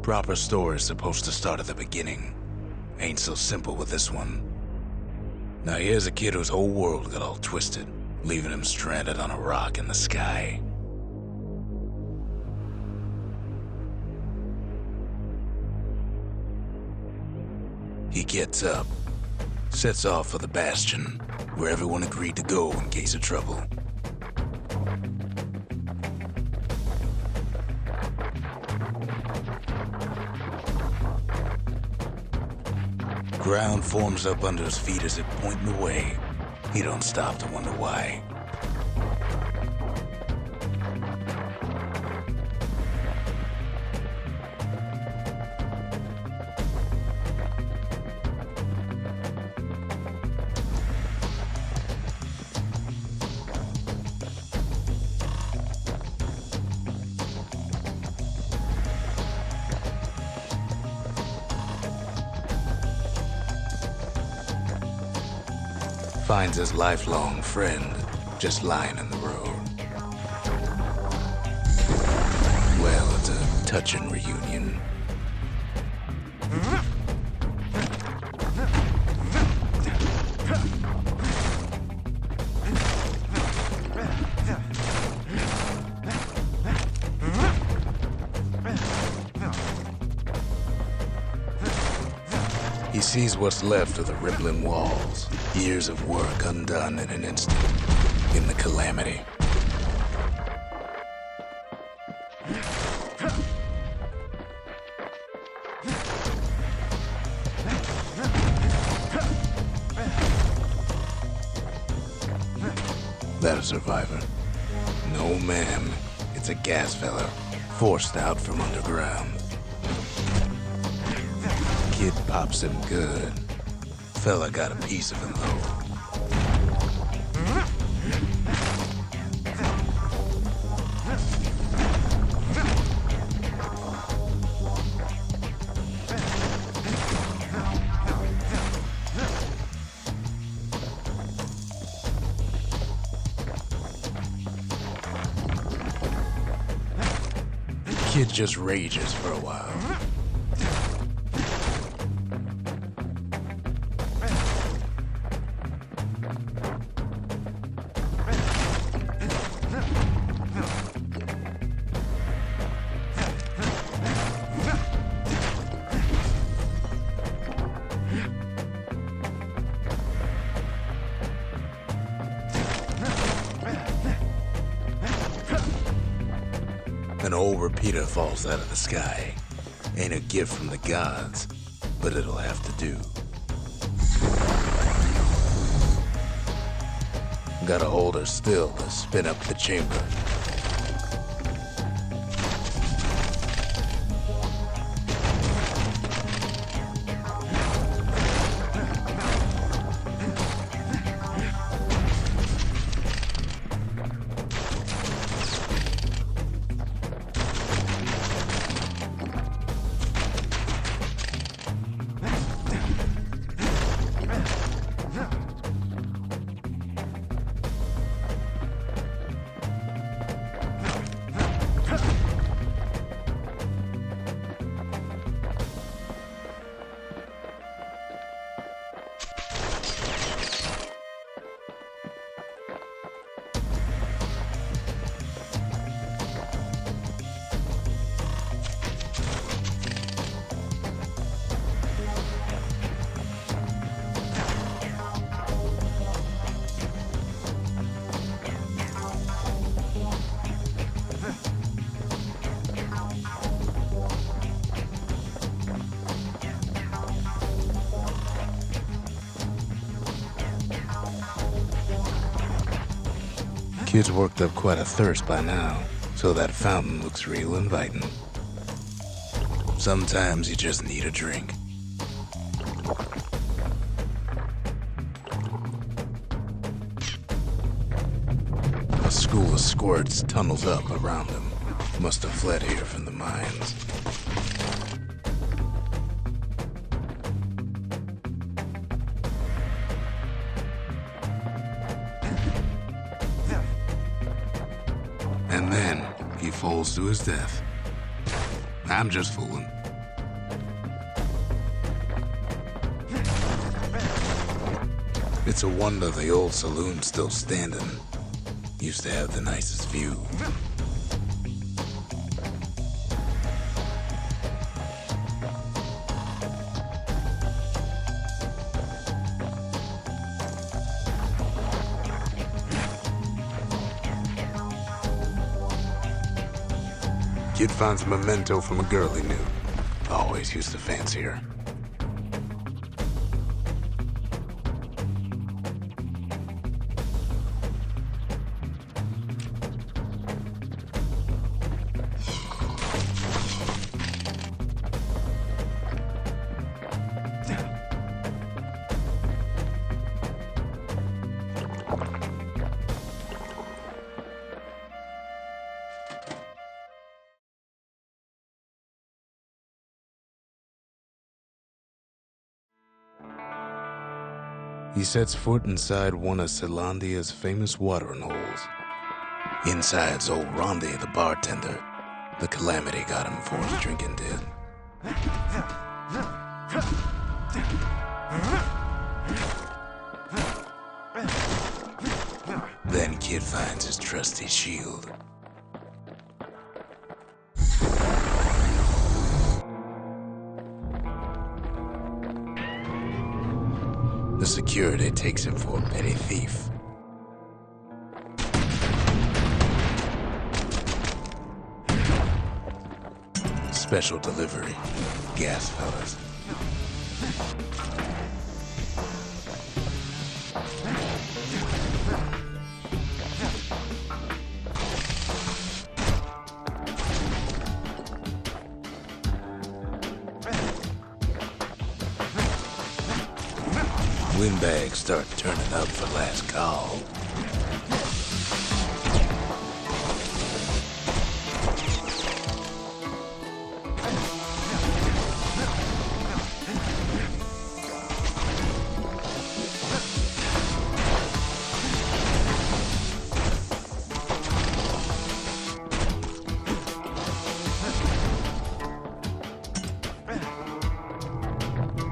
Proper story is supposed to start at the beginning. Ain't so simple with this one. Now here's a kid whose whole world got all twisted, leaving him stranded on a rock in the sky. He gets up, sets off for the Bastion, where everyone agreed to go in case of trouble. Ground forms up under his feet as it pointing away. He don't stop to wonder why. Finds his lifelong friend just lying in the road. Well, it's a touching reunion. He sees what's left of the rippling walls. Years of work undone in an instant, in the calamity. That a survivor? No, ma'am. It's a gas fella, forced out from underground. Kid pops him good. Fella got a piece of him, though. Kid just rages for a while. An old repeater falls out of the sky. Ain't a gift from the gods, but it'll have to do. Gotta hold her still to spin up the chamber. Kid's worked up quite a thirst by now, so that fountain looks real inviting. Sometimes you just need a drink. A school of squirts tunnels up around him. Must have fled here from the mines. And then he falls to his death. I'm just fooling. It's a wonder the old saloon's still standing. Used to have the nicest view. Kid finds a memento from a girl he knew. Always used to fancy her. He sets foot inside one of Zealandia's famous watering holes. Inside's old Rondi, the bartender. The calamity got him before his drinking did. Then Kid finds his trusty shield. The security takes him for a petty thief. Special delivery. Gas, fellas. Windbags start turning up for last call.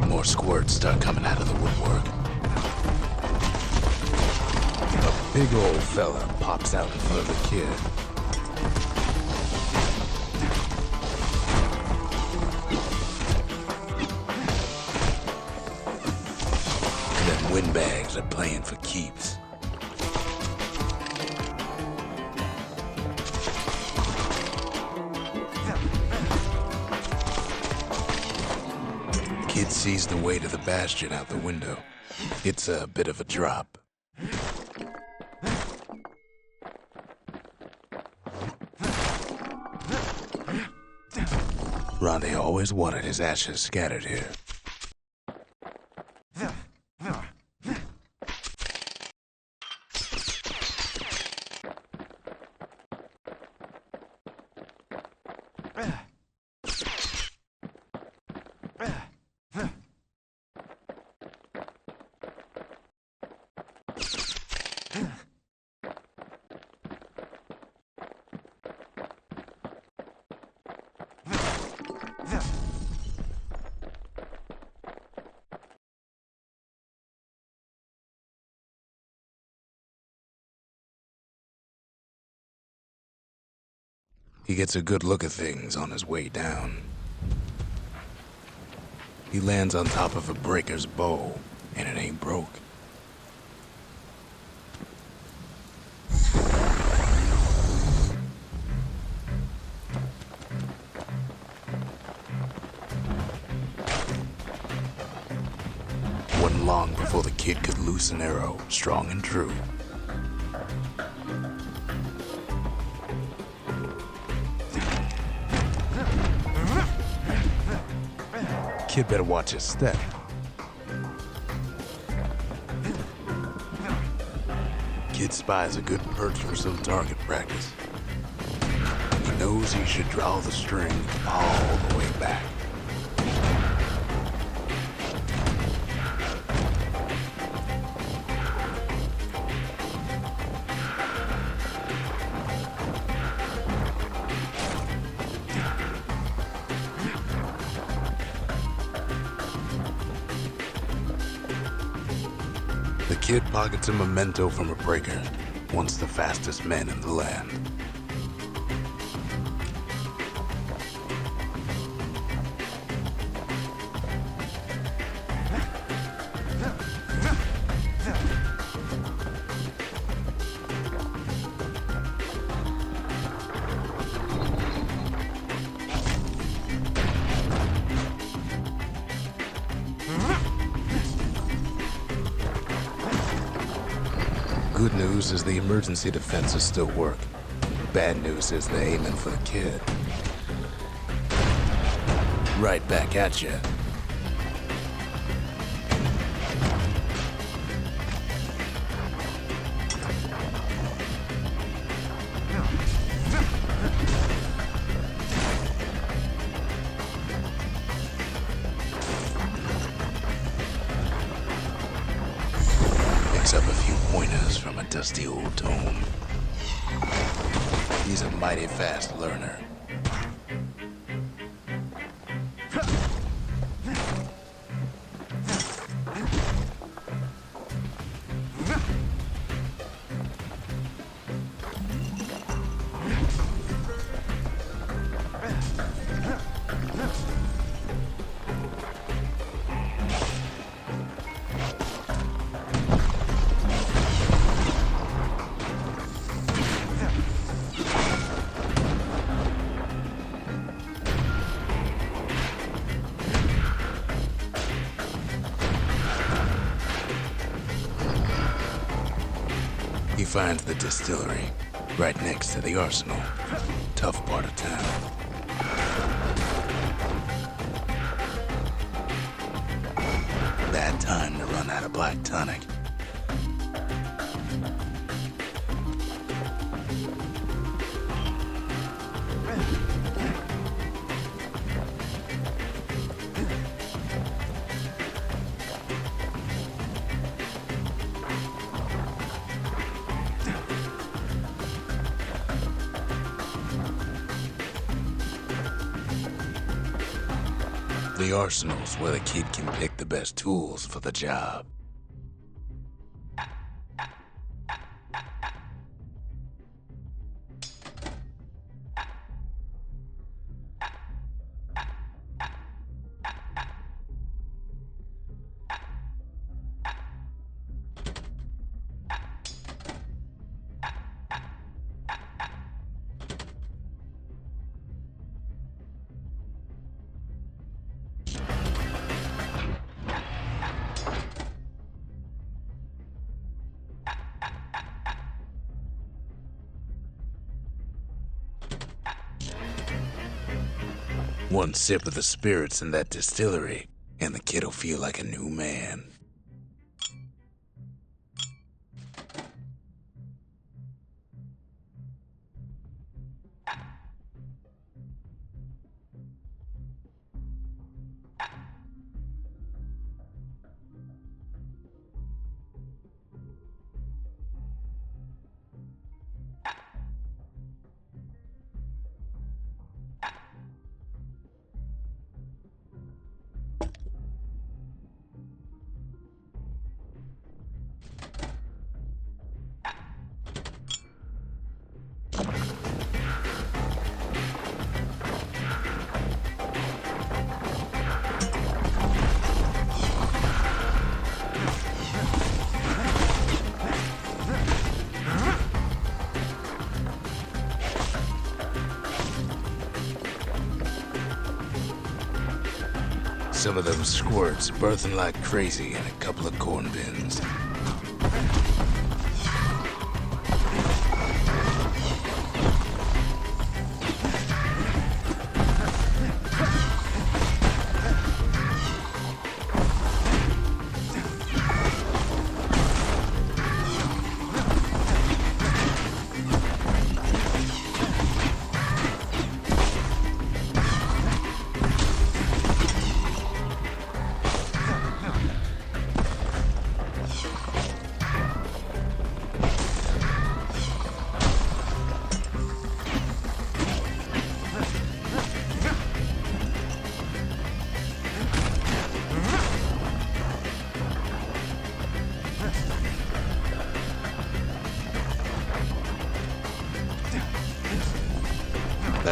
More squirts start coming out of the woodwork. A big old fella pops out in front of the kid. Them windbags are playing for keeps. Kid sees the way to the Bastion out the window. It's a bit of a drop. Rondi always wanted his ashes scattered here. He gets a good look at things on his way down. He lands on top of a breaker's bow, and it ain't broke. Wasn't long before the kid could loose an arrow, strong and true. Kid better watch his step. Kid spies a good perch for some target practice. He knows he should draw the string all the way back. The kid pockets a memento from a breaker, once the fastest man in the land. Good news is the emergency defenses still work. Bad news is they're aiming for the kid. Right back at you. Picks up a few pointers from a dusty old tome. He's a mighty fast learner. He finds the distillery, right next to the arsenal. Tough part of town. Bad time to run out of black tonic. The arsenal's where the kid can pick the best tools for the job. One sip of the spirits in that distillery, and the kid'll feel like a new man. Some of them squirts birthing like crazy in a couple of corn bins.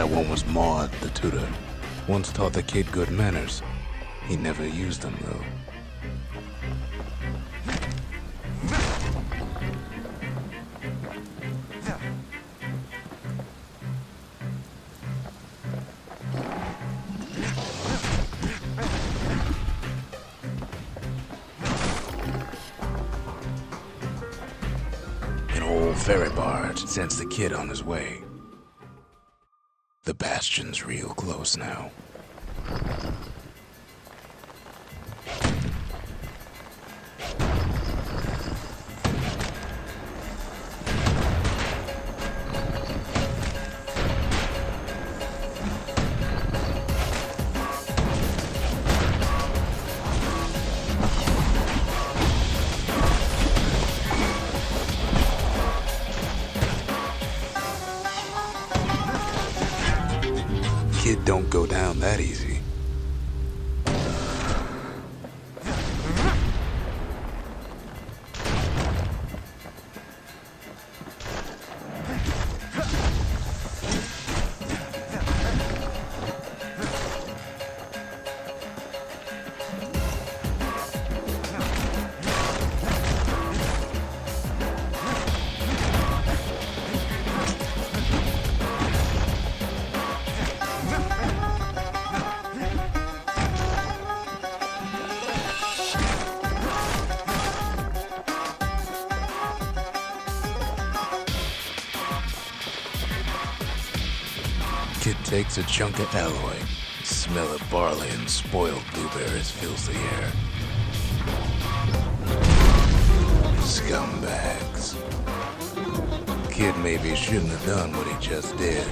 That one was Maud, the tutor. Once taught the kid good manners. He never used them, though. An old ferry barge sends the kid on his way. The Bastion's real close now. Kid don't go down that easy. Kid takes a chunk of alloy. Smell of barley and spoiled blueberries fills the air. Scumbags. Kid maybe shouldn't have done what he just did.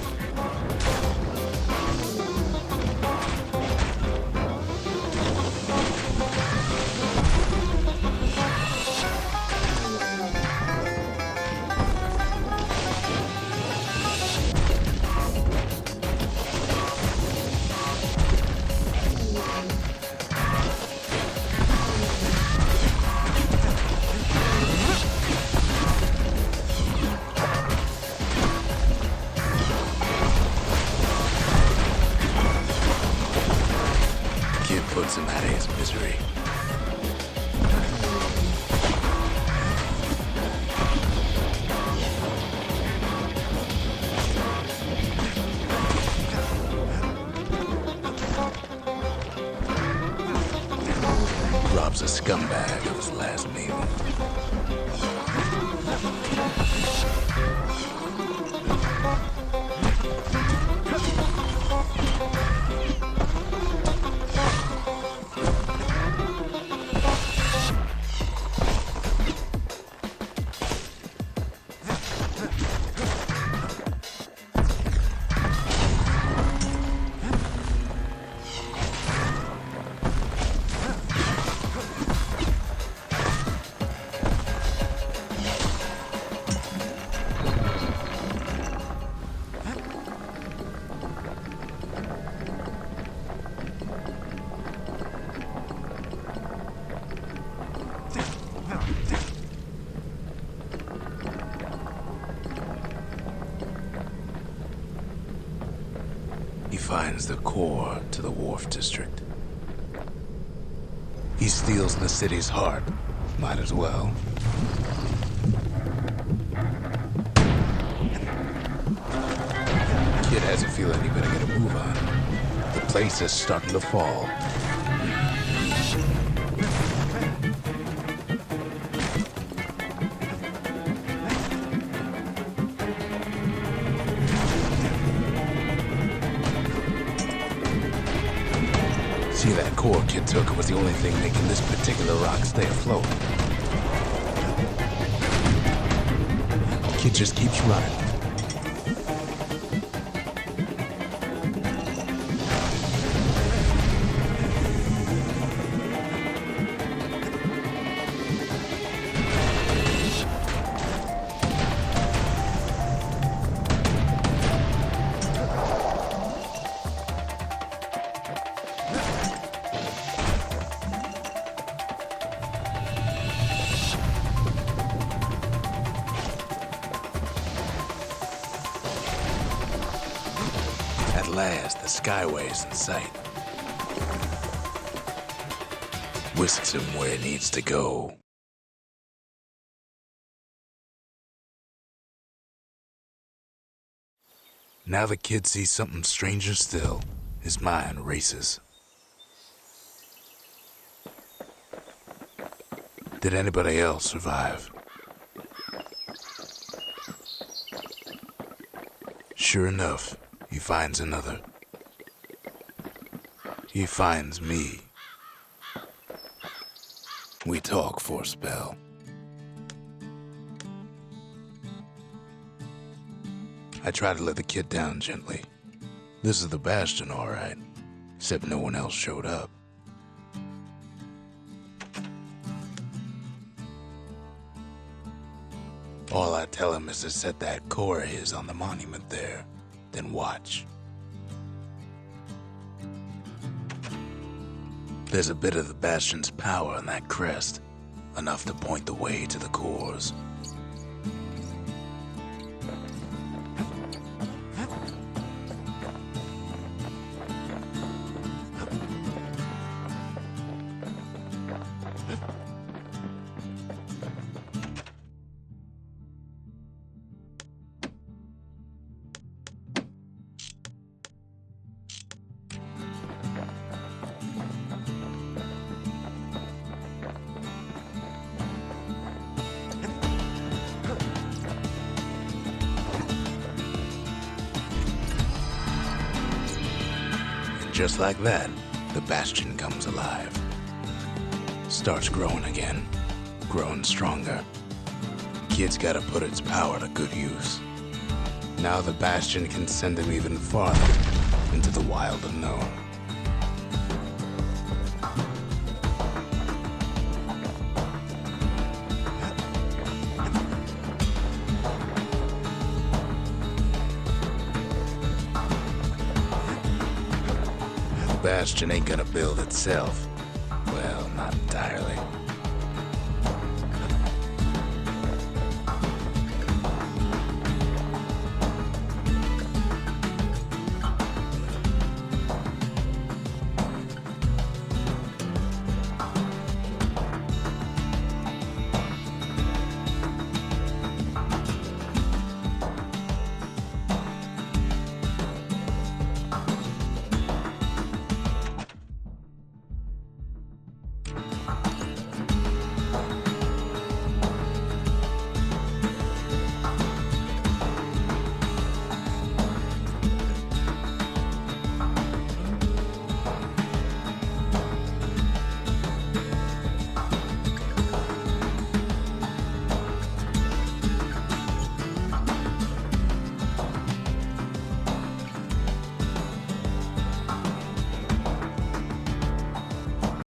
Puts him out of his misery. Robs a scumbag of his last meal. He finds the core to the Wharf District. He steals the city's heart. Might as well. Kid has a feeling he better get a move on. The place is starting to fall. See, that core Kid took was the only thing making this particular rock stay afloat. Kid just keeps running. last, the skyway's in sight. Whisks him where he needs to go. Now the kid sees something stranger still. His mind races. Did anybody else survive? Sure enough, he finds another. He finds me. We talk for a spell. I try to let the kid down gently. This is the Bastion, all right. Except no one else showed up. All I tell him is to set that core of his on the monument there, then watch. There's a bit of the Bastion's power in that crest, enough to point the way to the cores. Just like that, the Bastion comes alive. Starts growing again, growing stronger. Kid's gotta put its power to good use. Now the Bastion can send him even farther into the wild unknown. Bastion ain't gonna build itself. Well, not entirely.